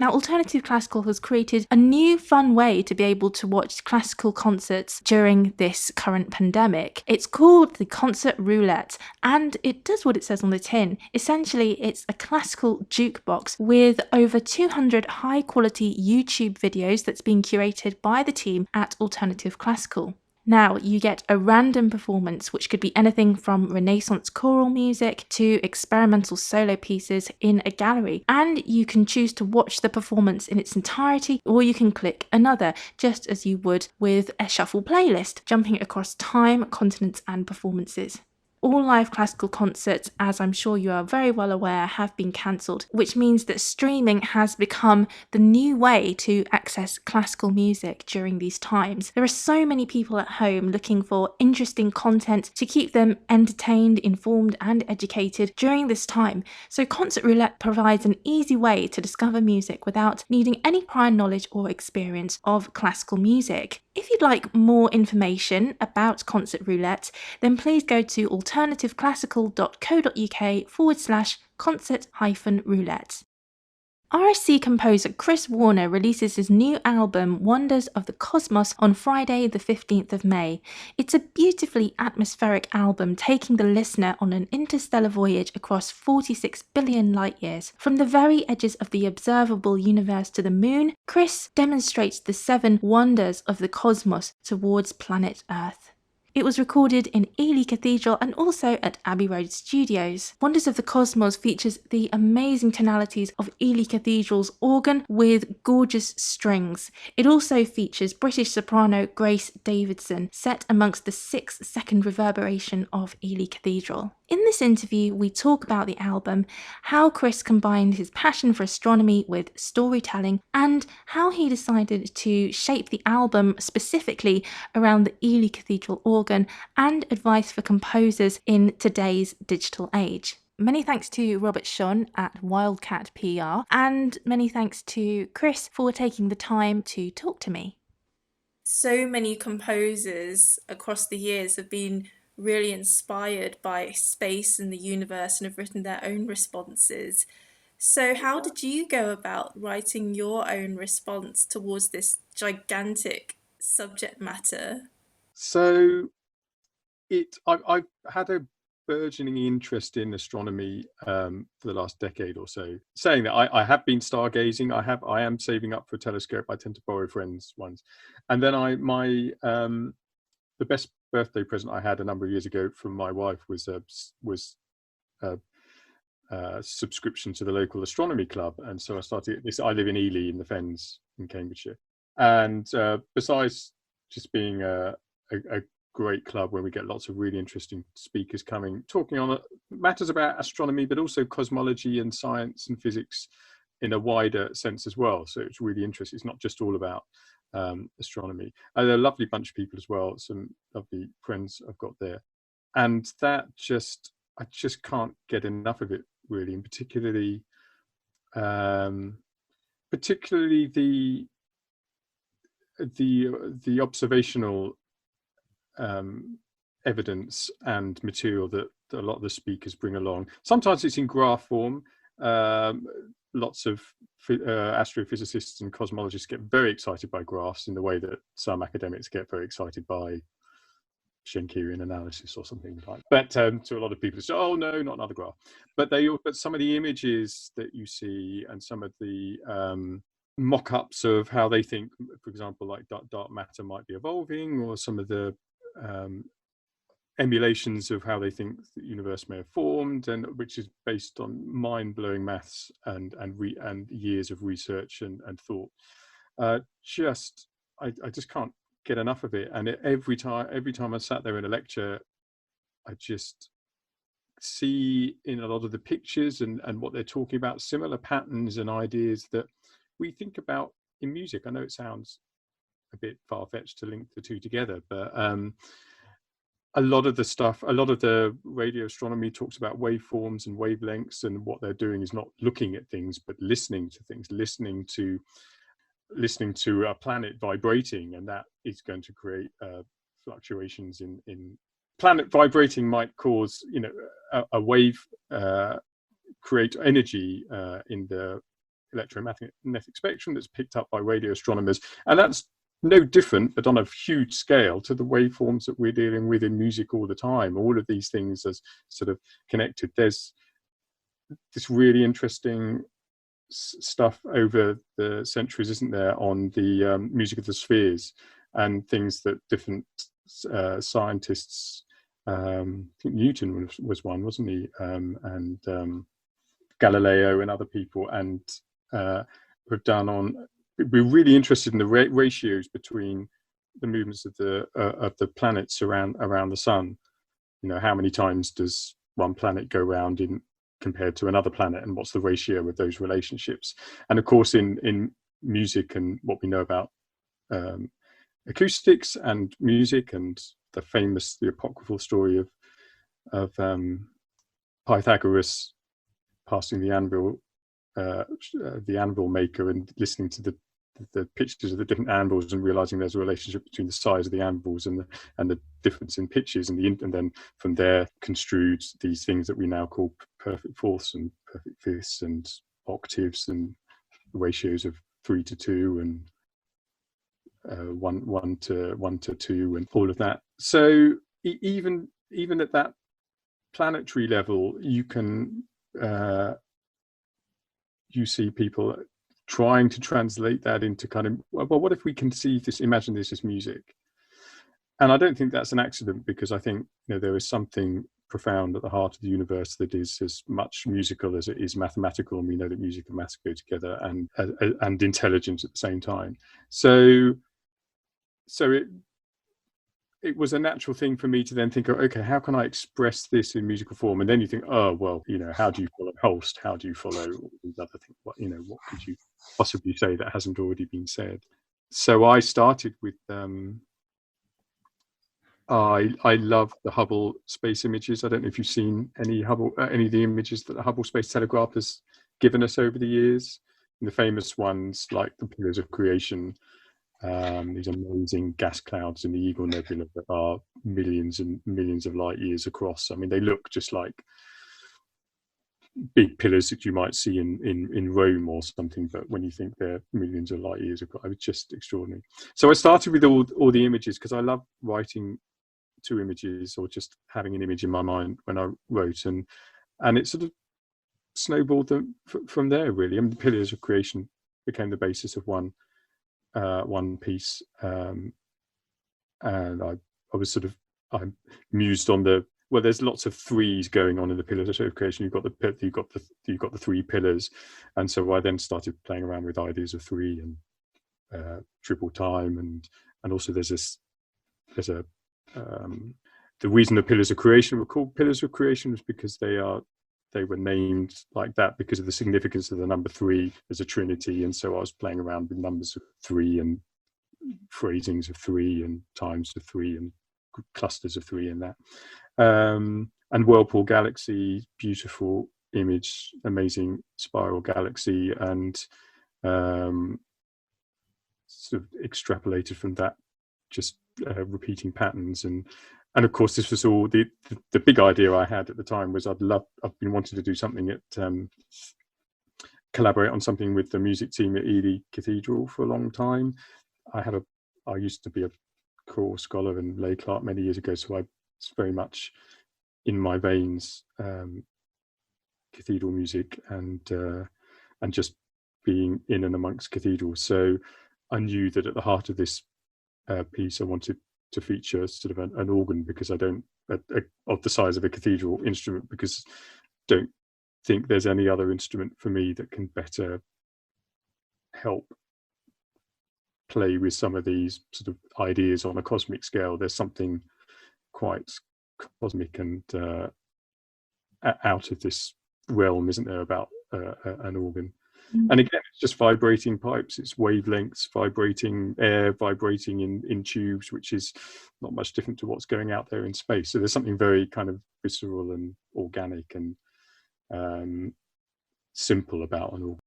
Now, Alternative Classical has created a new fun way to be able to watch classical concerts during this current pandemic. It's called the Concert Roulette, and it does what it says on the tin. Essentially, it's a classical jukebox with over 200 high-quality YouTube videos that's been curated by the team at Alternative Classical. Now, you get a random performance, which could be anything from Renaissance choral music to experimental solo pieces in a gallery, and you can choose to watch the performance in its entirety, or you can click another, just as you would with a shuffle playlist, jumping across time, continents, and performances. All live classical concerts, as I'm sure you are very well aware, have been cancelled, which means that streaming has become the new way to access classical music during these times. There are so many people at home looking for interesting content to keep them entertained, informed, and educated during this time, so Concert Roulette provides an easy way to discover music without needing any prior knowledge or experience of classical music. If you'd like more information about Concert Roulette, then please go to alternativeclassical.co.uk/concert-roulette. RSC composer Chris Warner releases his new album Wonders of the Cosmos on Friday the 15th of May. It's a beautifully atmospheric album taking the listener on an interstellar voyage across 46 billion light years. From the very edges of the observable universe to the moon, Chris demonstrates the 7 wonders of the cosmos towards planet Earth. It was recorded in Ely Cathedral and also at Abbey Road Studios. Wonders of the Cosmos features the amazing tonalities of Ely Cathedral's organ with gorgeous strings. It also features British soprano Grace Davidson, set amongst the 6-second reverberation of Ely Cathedral. In this interview, we talk about the album, how Chris combined his passion for astronomy with storytelling, and how he decided to shape the album specifically around the Ely Cathedral organ, and advice for composers in today's digital age. Many thanks to Robert Shon at Wildcat PR, and many thanks to Chris for taking the time to talk to me. So many composers across the years have been really inspired by space and the universe and have written their own responses. So how did you go about writing your own response towards this gigantic subject matter? So I've had a burgeoning interest in astronomy for the last decade or so. Saying that, I have been stargazing. I am saving up for a telescope. I tend to borrow friends' ones, and then the best birthday present I had a number of years ago from my wife was a subscription to the local astronomy club, and so I started this. I live in Ely in the Fens in Cambridgeshire, and besides just being a great club where we get lots of really interesting speakers coming, talking on matters about astronomy, but also cosmology and science and physics in a wider sense as well. So it's really interesting. It's not just all about astronomy. They're a lovely bunch of people as well, some lovely friends I've got there. And I just can't get enough of it, really, and particularly the observational evidence and material that a lot of the speakers bring along. Sometimes it's in graph form. Lots of astrophysicists and cosmologists get very excited by graphs in the way that some academics get very excited by Schenkerian analysis or something like that. But to a lot of people, it's, oh no, not another graph. But some of the images that you see and some of the mock-ups of how they think, for example, like dark matter might be evolving, or some of the emulations of how they think the universe may have formed, and which is based on mind-blowing maths and years of research and thought. I just can't get enough of it. And every time I sat there in a lecture, I just see in a lot of the pictures and what they're talking about similar patterns and ideas that we think about in music. I know it sounds a bit far-fetched to link the two together, but a lot of the radio astronomy talks about waveforms and wavelengths, and what they're doing is not looking at things but listening to things, listening to a planet vibrating, and that is going to create fluctuations in planet vibrating might cause a wave, create energy in the electromagnetic spectrum that's picked up by radio astronomers, and that's no different, but on a huge scale, to the waveforms that we're dealing with in music all the time. All of these things are sort of connected. There's this really interesting stuff over the centuries, isn't there, on the music of the spheres and things that different scientists, I think Newton was one, wasn't he, and Galileo and other people, and have done on. We're really interested in the ratios between the movements of the planets around the sun. You know, how many times does one planet go around in compared to another planet, and what's the ratio of those relationships? And of course, in music and what we know about acoustics and music, and the apocryphal story of Pythagoras passing the anvil maker and listening to the pitches of the different anvils and realizing there's a relationship between the size of the anvils and the difference in pitches, and then from there construed these things that we now call perfect fourths and perfect fifths and octaves and ratios of 3 to 2 and 1 to 2 and all of that. So even at that planetary level, you can you see people trying to translate that into kind of, well, what if we conceive this, imagine this as music? And I don't think that's an accident, because I think, you know, there is something profound at the heart of the universe that is as much musical as it is mathematical, and we know that music and math go together, and intelligence at the same time. So it was a natural thing for me to then think, okay, how can I express this in musical form? And then you think, oh, well, you know, how do you follow Holst? How do you follow all these other things? What could you possibly say that hasn't already been said? So I started with, I love the Hubble space images. I don't know if you've seen any of the images that the Hubble Space Telescope has given us over the years. And the famous ones like the Pillars of Creation, these amazing gas clouds in the Eagle Nebula that are millions and millions of light years across. I mean, they look just like big pillars that you might see in Rome or something, but when you think they're millions of light years across, it's just extraordinary. So I started with all the images, because I love writing to images, or just having an image in my mind when I wrote, and it sort of snowballed from there, really. I mean, the Pillars of Creation became the basis of one piece, and I mused on there's lots of threes going on in the Pillars of Creation. You've got the 3 pillars, and so I then started playing around with ideas of 3 and triple time, and also there's the reason the Pillars of Creation were called Pillars of Creation was because they were named like that because of the significance of the number 3 as a trinity. And so I was playing around with numbers of 3 and phrasings of 3 and times of 3 and clusters of 3 in that. And Whirlpool Galaxy, beautiful image, amazing spiral galaxy, and sort of extrapolated from that, just repeating patterns. And of course, this was all the big idea I had at the time was I've been wanting to do something collaborate on something with the music team at Ely Cathedral for a long time. I used to be a choral scholar and lay clerk many years ago, so it's very much in my veins, cathedral music and just being in and amongst cathedrals. So I knew that at the heart of this piece, I wanted to feature sort of an organ, because I don't of the size of a cathedral instrument, because I don't think there's any other instrument for me that can better help play with some of these sort of ideas on a cosmic scale. There's something quite cosmic and out of this realm, isn't there, about an organ? And again, it's just vibrating pipes, it's wavelengths, vibrating air, vibrating in tubes, which is not much different to what's going out there in space. So there's something very kind of visceral and organic and simple about an organ.